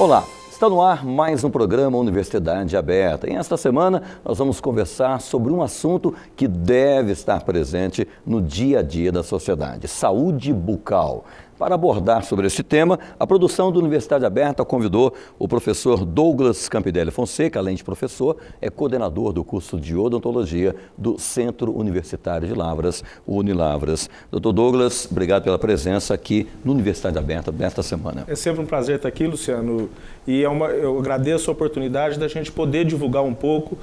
Olá, está no ar mais um programa Universidade Aberta. E esta semana nós vamos conversar sobre um assunto que deve estar presente no dia a dia da sociedade: saúde bucal. Para abordar sobre este tema, a produção da Universidade Aberta convidou o professor Douglas Campidelli Fonseca. Além de professor, é coordenador do curso de odontologia do Centro Universitário de Lavras, o Unilavras. Doutor Douglas, obrigado pela presença aqui no Universidade Aberta desta semana. É sempre um prazer estar aqui, Luciano, e eu agradeço a oportunidade da gente poder divulgar um pouco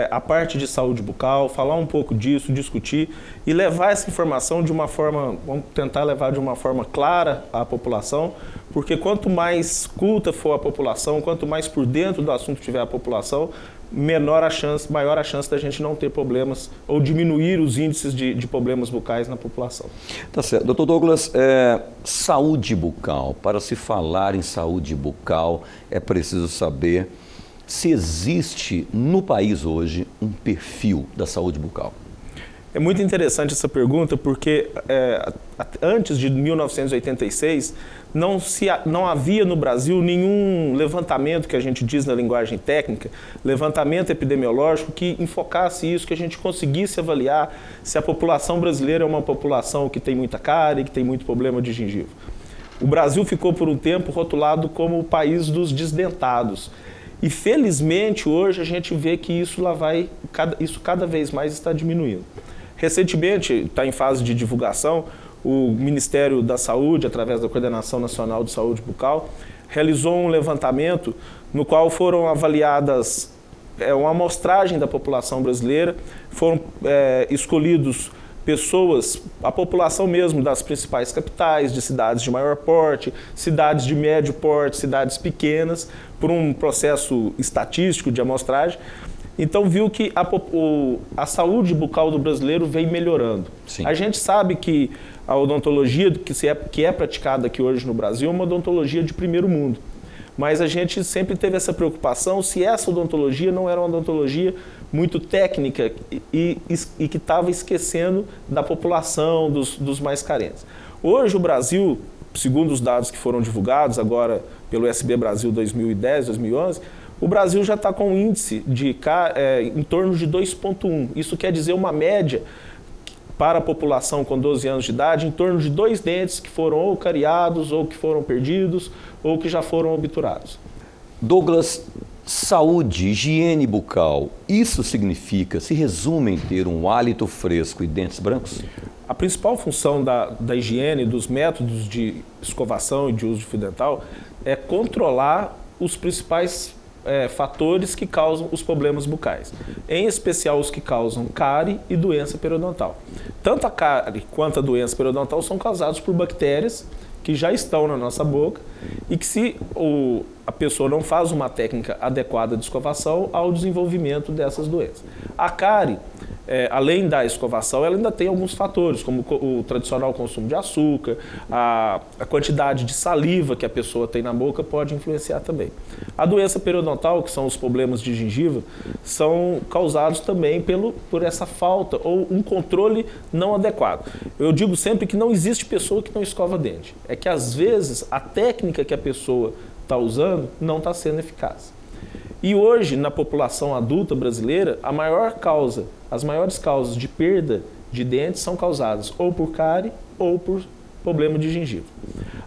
a parte de saúde bucal, falar um pouco disso, discutir e levar essa informação de uma forma, vamos tentar levar de uma forma clara à população, porque quanto mais culta for a população, quanto mais por dentro do assunto tiver a população, maior a chance da gente não ter problemas ou diminuir os índices de problemas bucais na população. Tá certo. Doutor Douglas, saúde bucal, para se falar em saúde bucal, é preciso saber se existe no país hoje um perfil da saúde bucal. É muito interessante essa pergunta porque antes de 1986 não havia no Brasil nenhum levantamento, que a gente diz na linguagem técnica, levantamento epidemiológico que enfocasse isso, que a gente conseguisse avaliar se a população brasileira é uma população que tem muita cárie, que tem muito problema de gengiva. O Brasil ficou por um tempo rotulado como o país dos desdentados. E felizmente hoje a gente vê que isso cada vez mais está diminuindo. Recentemente, está em fase de divulgação, o Ministério da Saúde, através da Coordenação Nacional de Saúde Bucal, realizou um levantamento no qual foram avaliadas uma amostragem da população brasileira, foram escolhidos pessoas, a população mesmo das principais capitais, de cidades de maior porte, cidades de médio porte, cidades pequenas, por um processo estatístico de amostragem. Então viu que a saúde bucal do brasileiro vem melhorando. Sim. A gente sabe que a odontologia que é praticada aqui hoje no Brasil é uma odontologia de primeiro mundo. Mas a gente sempre teve essa preocupação se essa odontologia não era uma odontologia muito técnica e que estava esquecendo da população, dos mais carentes. Hoje o Brasil, segundo os dados que foram divulgados agora pelo SB Brasil 2010, 2011, o Brasil já está com um índice em torno de 2,1. Isso quer dizer uma média para a população com 12 anos de idade, em torno de 2 dentes que foram ou cariados, ou que foram perdidos, ou que já foram obturados. Douglas, saúde, higiene bucal, isso significa, se resume em ter um hálito fresco e dentes brancos? A principal função da higiene, dos métodos de escovação e de uso de fio dental, é controlar os principais fatores que causam os problemas bucais, em especial os que causam cárie e doença periodontal. Tanto a cárie quanto a doença periodontal são causados por bactérias que já estão na nossa boca e que se a pessoa não faz uma técnica adequada de escovação, há o desenvolvimento dessas doenças. A cárie, além da escovação, ela ainda tem alguns fatores, como o tradicional consumo de açúcar, a quantidade de saliva que a pessoa tem na boca pode influenciar também. A doença periodontal, que são os problemas de gengiva, são causados também por essa falta ou um controle não adequado. Eu digo sempre que não existe pessoa que não escova dente. É que às vezes a técnica que a pessoa está usando não está sendo eficaz. E hoje, na população adulta brasileira, as maiores causas de perda de dentes são causadas ou por cárie ou por problema de gengiva.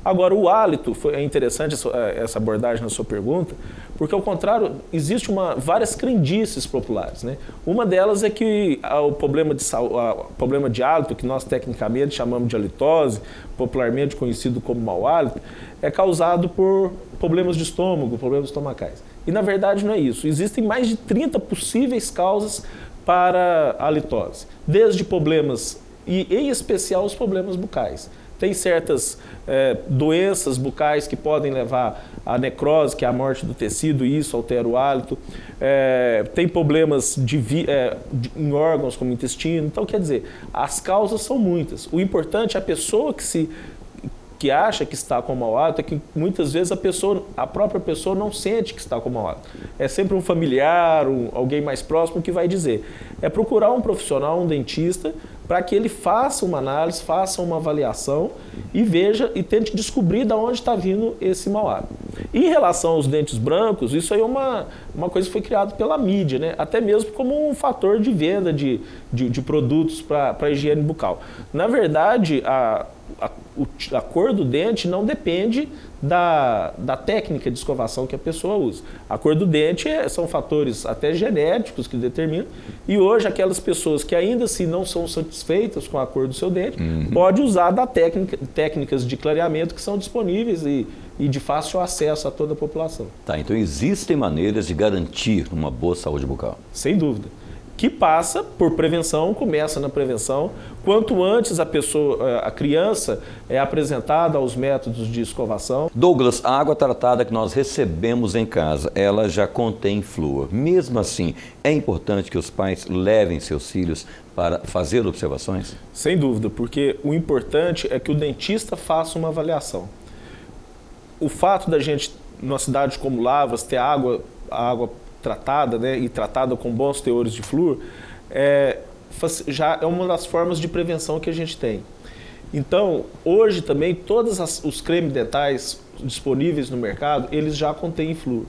Agora, o hálito, é interessante essa abordagem na sua pergunta, porque, ao contrário, existem várias crendices populares, né? Uma delas é que o problema de hálito, que nós tecnicamente chamamos de halitose, popularmente conhecido como mau hálito, é causado por problemas de estômago, problemas estomacais. E, na verdade, não é isso. Existem mais de 30 possíveis causas para a halitose, desde problemas, e em especial os problemas bucais. Tem certas doenças bucais que podem levar à necrose, que é a morte do tecido, e isso altera o hálito. Tem problemas em órgãos como o intestino. Então, quer dizer, as causas são muitas. O importante é a pessoa que acha que está com mau hálito, é que muitas vezes a própria pessoa não sente que está com mau hálito. É sempre um familiar, alguém mais próximo que vai dizer. É procurar um profissional, um dentista, para que ele faça uma análise, faça uma avaliação e veja e tente descobrir de onde está vindo esse mau hálito. Em relação aos dentes brancos, isso aí é uma coisa que foi criada pela mídia, né? Até mesmo como um fator de venda de produtos para a higiene bucal. Na verdade, a cor do dente não depende da técnica de escovação que a pessoa usa. A cor do dente são fatores até genéticos que determinam, e hoje aquelas pessoas que ainda assim não são satisfeitas com a cor do seu dente, pode usar técnicas de clareamento que são disponíveis e de fácil acesso a toda a população. Tá, então existem maneiras de garantir uma boa saúde bucal? Sem dúvida. Que passa por prevenção, começa na prevenção. Quanto antes a criança é apresentada aos métodos de escovação. Douglas, a água tratada que nós recebemos em casa, ela já contém flúor. Mesmo assim, é importante que os pais levem seus filhos para fazer observações? Sem dúvida, porque o importante é que o dentista faça uma avaliação. O fato da gente, numa cidade como Lavras, ter a água tratada, né, e tratada com bons teores de flúor, já é uma das formas de prevenção que a gente tem. Então, hoje também, todos os cremes dentais disponíveis no mercado, eles já contêm flúor.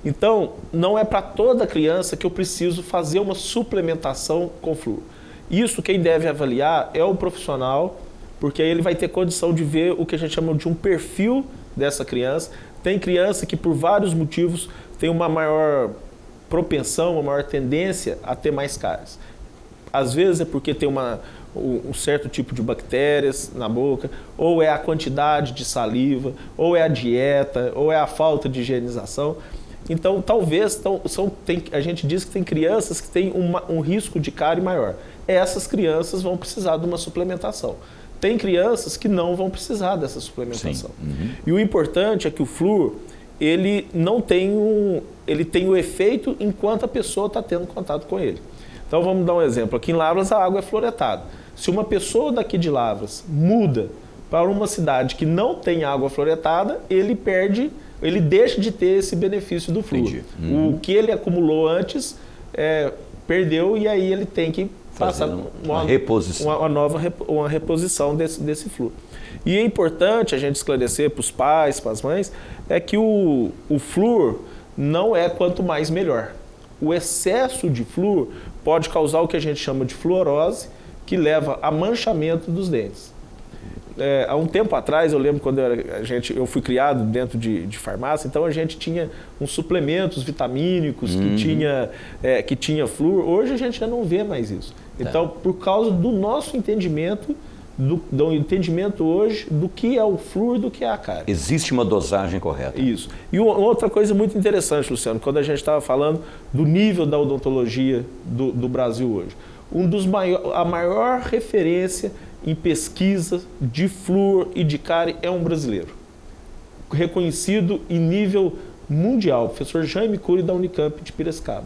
Então, não é para toda criança que eu preciso fazer uma suplementação com flúor. Isso quem deve avaliar é o profissional, porque aí ele vai ter condição de ver o que a gente chama de um perfil dessa criança. Tem criança que, por vários motivos, tem uma maior propensão, uma maior tendência a ter mais cáries. Às vezes é porque tem um certo tipo de bactérias na boca, ou é a quantidade de saliva, ou é a dieta, ou é a falta de higienização. Então, talvez, a gente diz que tem crianças que têm um risco de cárie maior. Essas crianças vão precisar de uma suplementação. Tem crianças que não vão precisar dessa suplementação. E o importante é que o flúor, ele não tem ele tem o efeito enquanto a pessoa está tendo contato com ele. Então vamos dar um exemplo. Aqui em Lavras a água é fluoretada. Se uma pessoa daqui de Lavras muda para uma cidade que não tem água fluoretada, ele deixa de ter esse benefício do flúor. O que ele acumulou antes perdeu, e aí ele tem que passar uma reposição desse flúor. E é importante a gente esclarecer para os pais, para as mães, é que o flúor não é quanto mais melhor. O excesso de flúor pode causar o que a gente chama de fluorose, que leva a manchamento dos dentes. Há um tempo atrás, eu lembro quando eu fui criado dentro de farmácia, então a gente tinha uns suplementos vitamínicos que tinha flúor. Hoje a gente já não vê mais isso. Então, por causa do nosso entendimento, do entendimento hoje do que é o flúor, do que é a cárie. Existe uma dosagem correta. Isso. E outra coisa muito interessante, Luciano, quando a gente estava falando do nível da odontologia do Brasil hoje. A maior referência em pesquisa de flúor e de cárie é um brasileiro, reconhecido em nível mundial, o professor Jaime Cury da Unicamp de Piracicaba.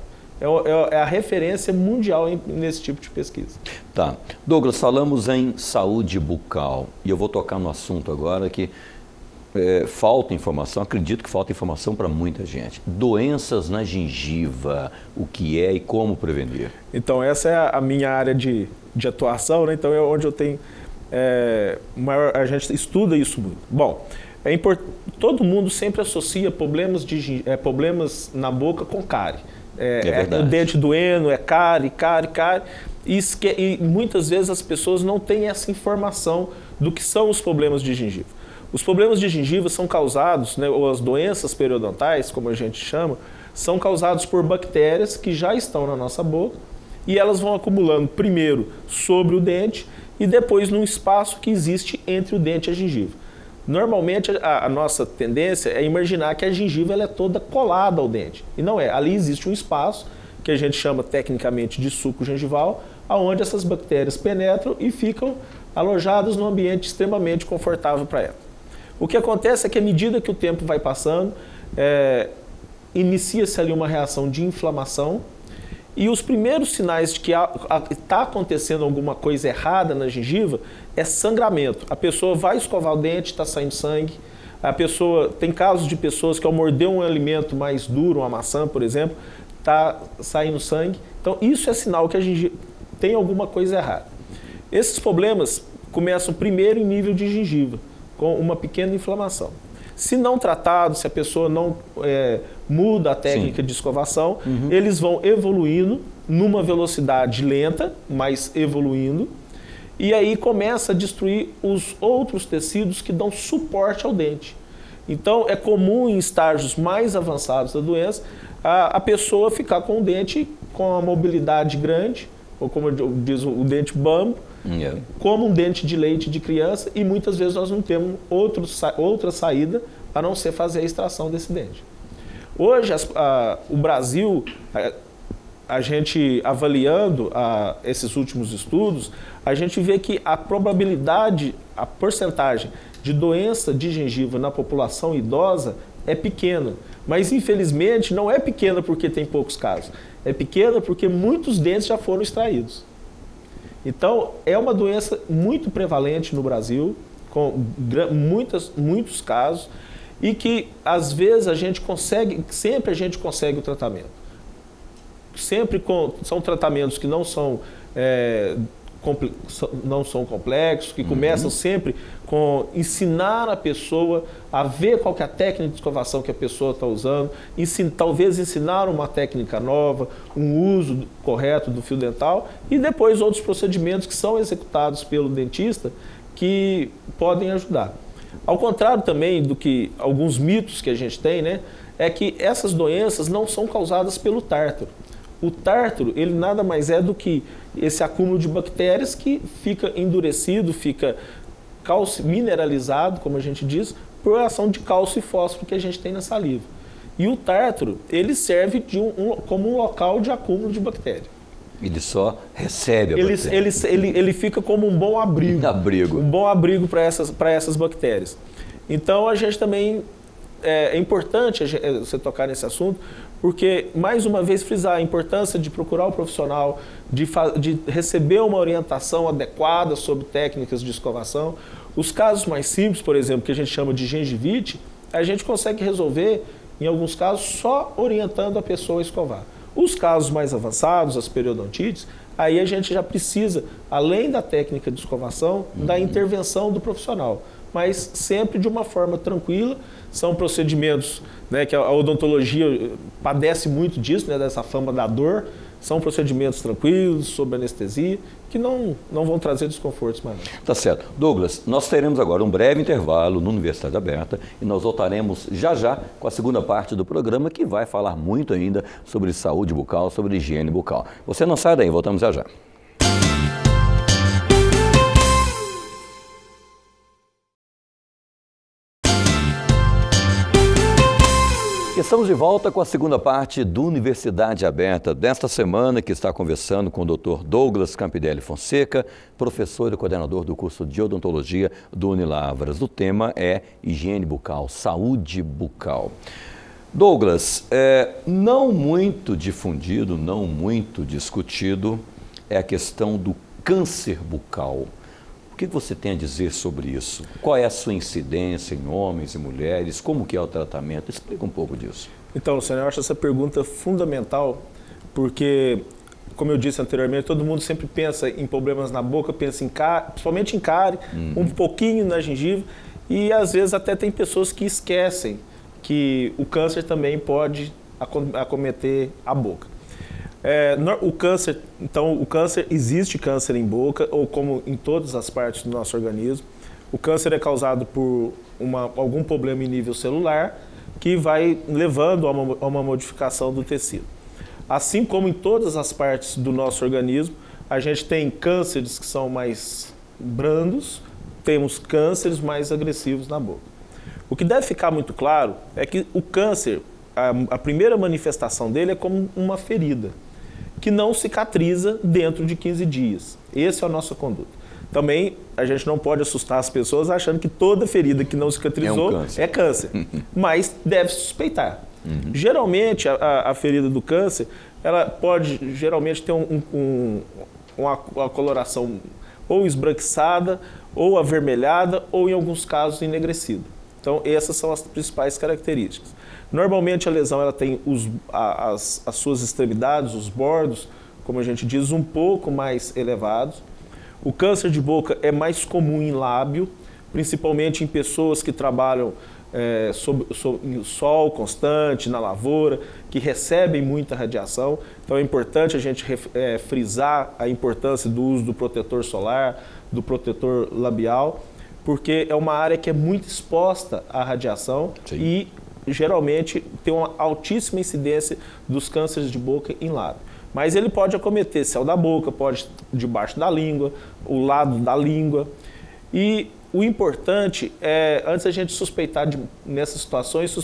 É a referência mundial nesse tipo de pesquisa. Tá. Douglas, falamos em saúde bucal e eu vou tocar no assunto agora que falta informação, acredito que falta informação para muita gente. Doenças na gengiva, o que é e como prevenir? Então, essa é a minha área de atuação, né? Então é onde eu tenho a gente estuda isso muito. Bom, todo mundo sempre associa problemas na boca com cárie. O dente doendo, cárie. E muitas vezes as pessoas não têm essa informação do que são os problemas de gengiva. Os problemas de gengiva são causados, né, ou as doenças periodontais, como a gente chama, são causados por bactérias que já estão na nossa boca e elas vão acumulando primeiro sobre o dente e depois num espaço que existe entre o dente e a gengiva. Normalmente a nossa tendência é imaginar que a gengiva ela é toda colada ao dente. E não é. Ali existe um espaço que a gente chama tecnicamente de suco gengival, onde essas bactérias penetram e ficam alojadas num ambiente extremamente confortável para ela. O que acontece é que à medida que o tempo vai passando, inicia-se ali uma reação de inflamação e os primeiros sinais de que está acontecendo alguma coisa errada na gengiva é sangramento. A pessoa vai escovar o dente, está saindo sangue. Tem casos de pessoas que ao morder um alimento mais duro, uma maçã, por exemplo, está saindo sangue. Então isso é sinal que a gengiva tem alguma coisa errada. Esses problemas começam primeiro em nível de gengiva, com uma pequena inflamação. Se não tratado, se a pessoa não muda a técnica de escovação, eles vão evoluindo numa velocidade lenta, mas evoluindo, e aí começa a destruir os outros tecidos que dão suporte ao dente. Então, é comum em estágios mais avançados da doença, a pessoa ficar com o dente com a mobilidade grande, ou como diz o dente bambo, como um dente de leite de criança, e muitas vezes nós não temos outra saída a não ser fazer a extração desse dente. Hoje, o Brasil, a gente avaliando esses últimos estudos, a gente vê que a probabilidade, a porcentagem de doença de gengiva na população idosa é pequena. Mas, infelizmente, não é pequena porque tem poucos casos. É pequena porque muitos dentes já foram extraídos. Então, é uma doença muito prevalente no Brasil, com muitos casos, e que, às vezes, sempre a gente consegue o tratamento. São tratamentos que não são complexos, que começam sempre com ensinar a pessoa a ver qual que é a técnica de escovação que a pessoa está usando, talvez ensinar uma técnica nova, um uso correto do fio dental, e depois outros procedimentos que são executados pelo dentista que podem ajudar. Ao contrário também do que alguns mitos que a gente tem, né, é que essas doenças não são causadas pelo tártaro. O tártaro, ele nada mais é do que esse acúmulo de bactérias que fica endurecido, fica mineralizado, como a gente diz, por ação de cálcio e fósforo que a gente tem na saliva. E o tártaro, ele serve como um local de acúmulo de bactéria. Ele só recebe a bactéria. Ele fica como um bom abrigo. Um bom abrigo para essas bactérias. Então, a gente também... É importante você tocar nesse assunto, porque, mais uma vez, frisar a importância de procurar o profissional, de receber uma orientação adequada sobre técnicas de escovação. Os casos mais simples, por exemplo, que a gente chama de gengivite, a gente consegue resolver, em alguns casos, só orientando a pessoa a escovar. Os casos mais avançados, as periodontites, aí a gente já precisa, além da técnica de escovação, da intervenção do profissional, mas sempre de uma forma tranquila. São procedimentos, né, que a odontologia padece muito disso, né, dessa fama da dor. São procedimentos tranquilos, sob anestesia, que não vão trazer desconfortos maiores. Tá certo. Douglas, nós teremos agora um breve intervalo no Universidade Aberta e nós voltaremos já com a segunda parte do programa, que vai falar muito ainda sobre saúde bucal, sobre higiene bucal. Você não sai daí, voltamos já. Estamos de volta com a segunda parte do Universidade Aberta desta semana, que está conversando com o Dr. Douglas Campidelli Fonseca, professor e coordenador do curso de odontologia do Unilavras. O tema é higiene bucal, saúde bucal. Douglas, não muito difundido, não muito discutido é a questão do câncer bucal. O que você tem a dizer sobre isso? Qual é a sua incidência em homens e mulheres? Como que é o tratamento? Explica um pouco disso. Então, Luciano, eu acho essa pergunta fundamental, porque, como eu disse anteriormente, todo mundo sempre pensa em problemas na boca, pensa em cárie, principalmente em cárie, um pouquinho na gengiva, e às vezes até tem pessoas que esquecem que o câncer também pode acometer a boca. O câncer, existe câncer em boca, ou como em todas as partes do nosso organismo. O câncer é causado por algum problema em nível celular, que vai levando a uma modificação do tecido. Assim como em todas as partes do nosso organismo, a gente tem cânceres que são mais brandos, temos cânceres mais agressivos na boca. O que deve ficar muito claro é que o câncer, a primeira manifestação dele é como uma ferida, que não cicatriza dentro de 15 dias. Essa é a nossa conduta. Também a gente não pode assustar as pessoas achando que toda ferida que não cicatrizou é câncer, mas deve suspeitar. Geralmente a ferida do câncer, ela pode geralmente ter uma coloração ou esbranquiçada, ou avermelhada, ou em alguns casos enegrecida. Então essas são as principais características. Normalmente a lesão ela tem as suas extremidades, os bordos, como a gente diz, um pouco mais elevados. O câncer de boca é mais comum em lábio, principalmente em pessoas que trabalham em sol constante, na lavoura, que recebem muita radiação. Então é importante a gente frisar a importância do uso do protetor solar, do protetor labial, porque é uma área que é muito exposta à radiação. Sim. E geralmente tem uma altíssima incidência dos cânceres de boca em lábio. Mas ele pode acometer céu da boca, pode debaixo da língua, o lado da língua. E o importante é, antes a gente suspeitar nessas situações,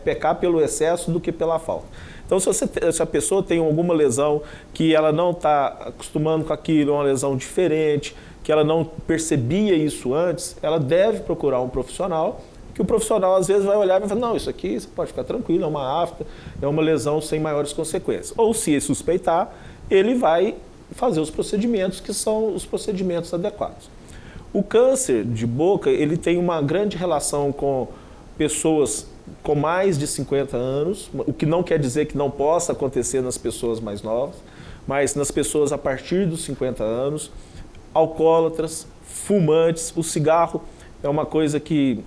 pecar pelo excesso do que pela falta. Então, se a pessoa tem alguma lesão que ela não está acostumando com aquilo, uma lesão diferente, que ela não percebia isso antes, ela deve procurar um profissional, que o profissional às vezes vai olhar e vai falar, não, isso aqui você pode ficar tranquilo, é uma afta, é uma lesão sem maiores consequências. Ou se ele suspeitar, ele vai fazer os procedimentos que são os procedimentos adequados. O câncer de boca, ele tem uma grande relação com pessoas com mais de 50 anos, o que não quer dizer que não possa acontecer nas pessoas mais novas, mas nas pessoas a partir dos 50 anos, alcoólatras, fumantes. O cigarro é uma coisa que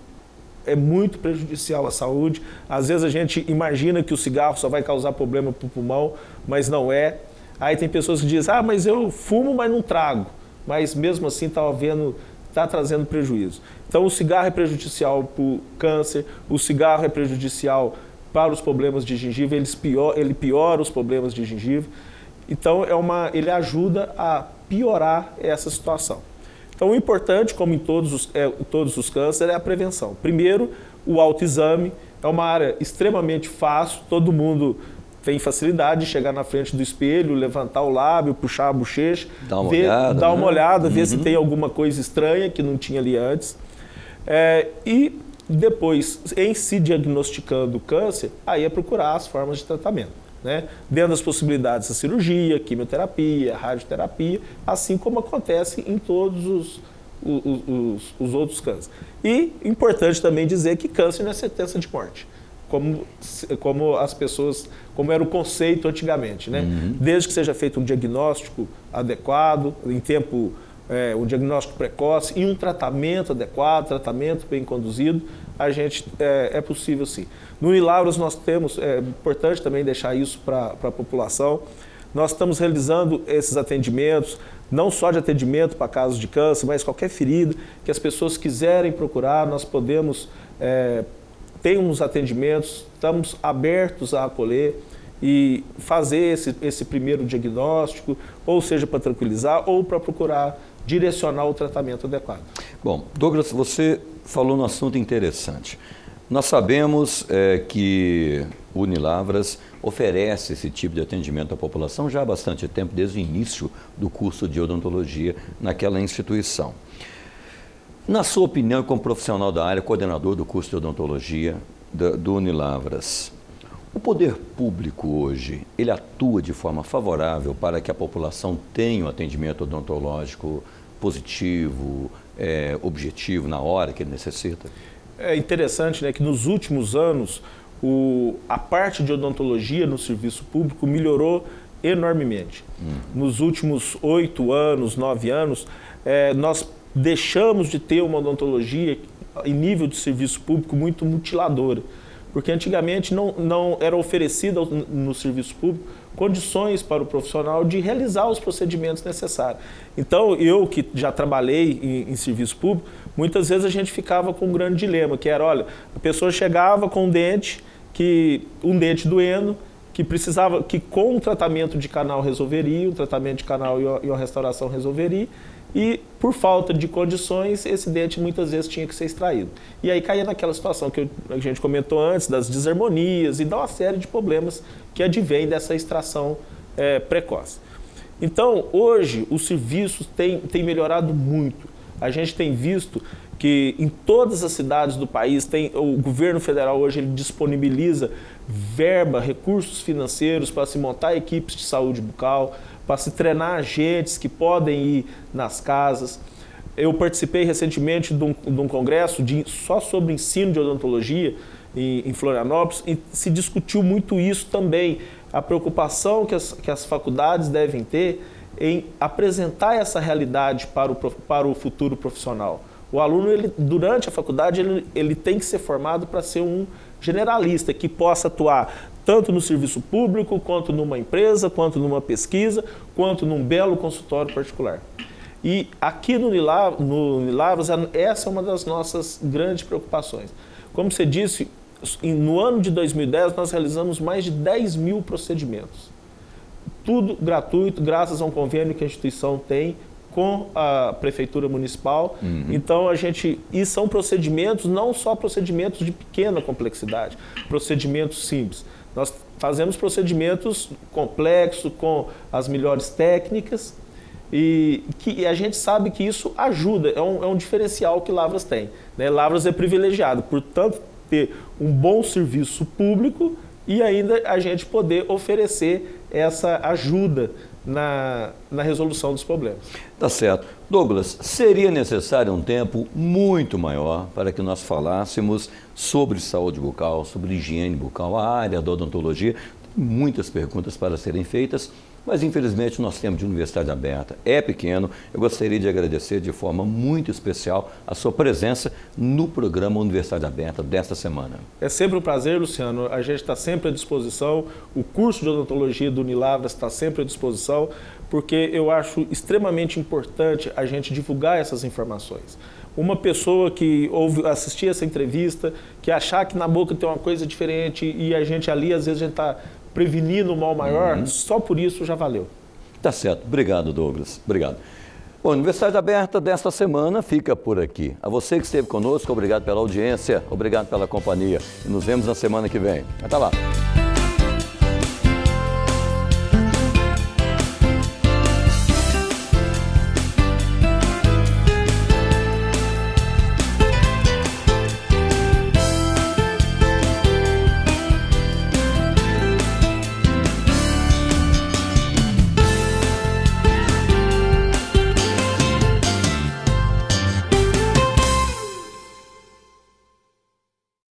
é muito prejudicial à saúde. Às vezes a gente imagina que o cigarro só vai causar problema para o pulmão, mas não é. Aí tem pessoas que dizem, mas eu fumo, mas não trago. Mas mesmo assim está trazendo prejuízo. Então o cigarro é prejudicial para o câncer, o cigarro é prejudicial para os problemas de gengiva, ele piora os problemas de gengiva. Então ele ajuda a piorar essa situação. Então o importante, como em todos os cânceres, é a prevenção. Primeiro, o autoexame é uma área extremamente fácil, todo mundo tem facilidade de chegar na frente do espelho, levantar o lábio, puxar a bochecha, dar uma olhada, ver se tem alguma coisa estranha que não tinha ali antes. E depois, em se diagnosticando o câncer, aí é procurar as formas de tratamento. Né? Dentro das possibilidades, a cirurgia, quimioterapia, radioterapia, assim como acontece em todos os outros cânceres. E importante também dizer que câncer não é sentença de morte, como era o conceito antigamente, né? Desde que seja feito um diagnóstico adequado, em tempo, um diagnóstico precoce e um tratamento adequado, tratamento bem conduzido, é possível sim. No Unilavras nós temos, é importante também deixar isso para a população, nós estamos realizando esses atendimentos, não só de atendimento para casos de câncer, mas qualquer ferida que as pessoas quiserem procurar, nós podemos, temos atendimentos, estamos abertos a acolher e fazer esse primeiro diagnóstico, ou seja, para tranquilizar ou para procurar direcionar o tratamento adequado. Bom, Douglas, você falou num assunto interessante. Nós sabemos que o Unilavras oferece esse tipo de atendimento à população já há bastante tempo, desde o início do curso de odontologia naquela instituição. Na sua opinião, como profissional da área, coordenador do curso de odontologia do Unilavras, o poder público hoje, ele atua de forma favorável para que a população tenha um atendimento odontológico positivo, objetivo, na hora que ele necessita? É interessante, né, que nos últimos anos a parte de odontologia no serviço público melhorou enormemente. Nos últimos 8 anos, 9 anos, nós deixamos de ter uma odontologia em nível de serviço público muito mutiladora. Porque antigamente não era oferecida no serviço público condições para o profissional de realizar os procedimentos necessários. Então, eu que já trabalhei em serviço público, muitas vezes a gente ficava com um grande dilema, que era, olha, a pessoa chegava com um dente doendo, que com um tratamento de canal resolveria, um tratamento de canal e uma restauração resolveria, e por falta de condições, esse dente muitas vezes tinha que ser extraído. E aí caía naquela situação que a gente comentou antes, das desarmonias e de uma série de problemas que advém dessa extração precoce. Então, hoje, os serviços têm melhorado muito. A gente tem visto que em todas as cidades do país, o governo federal hoje ele disponibiliza verba, recursos financeiros para se montar equipes de saúde bucal, para se treinar agentes que podem ir nas casas. Eu participei recentemente de um congresso só sobre ensino de odontologia em Florianópolis e se discutiu muito isso também, a preocupação que as faculdades devem ter em apresentar essa realidade para o futuro profissional. O aluno, durante a faculdade, ele tem que ser formado para ser um generalista, que possa atuar tanto no serviço público, quanto numa empresa, quanto numa pesquisa, quanto num belo consultório particular. E aqui no Unilavras, essa é uma das nossas grandes preocupações. Como você disse, no ano de 2010, nós realizamos mais de 10 mil procedimentos. Tudo gratuito, graças a um convênio que a instituição tem com a Prefeitura Municipal. Então, e são procedimentos, não só procedimentos de pequena complexidade, procedimentos simples. Nós fazemos procedimentos complexos, com as melhores técnicas, e a gente sabe que isso ajuda, é um diferencial que Lavras tem, né? Lavras é privilegiado, portanto, ter um bom serviço público e ainda a gente poder oferecer essa ajuda na resolução dos problemas. Tá certo. Douglas, seria necessário um tempo muito maior para que nós falássemos sobre saúde bucal, sobre higiene bucal, a área da odontologia. Tem muitas perguntas para serem feitas, mas infelizmente o nosso tempo de Universidade Aberta é pequeno. Eu gostaria de agradecer de forma muito especial a sua presença no programa Universidade Aberta desta semana. É sempre um prazer, Luciano. A gente está sempre à disposição. O curso de odontologia do Unilavras está sempre à disposição, porque eu acho extremamente importante a gente divulgar essas informações. Uma pessoa que assistir essa entrevista, que achar que na boca tem uma coisa diferente e a gente ali, às vezes, a gente está prevenindo o mal maior, só por isso já valeu. Tá certo. Obrigado, Douglas. Obrigado. Bom, a Universidade Aberta desta semana fica por aqui. A você que esteve conosco, obrigado pela audiência, obrigado pela companhia. E nos vemos na semana que vem. Até lá.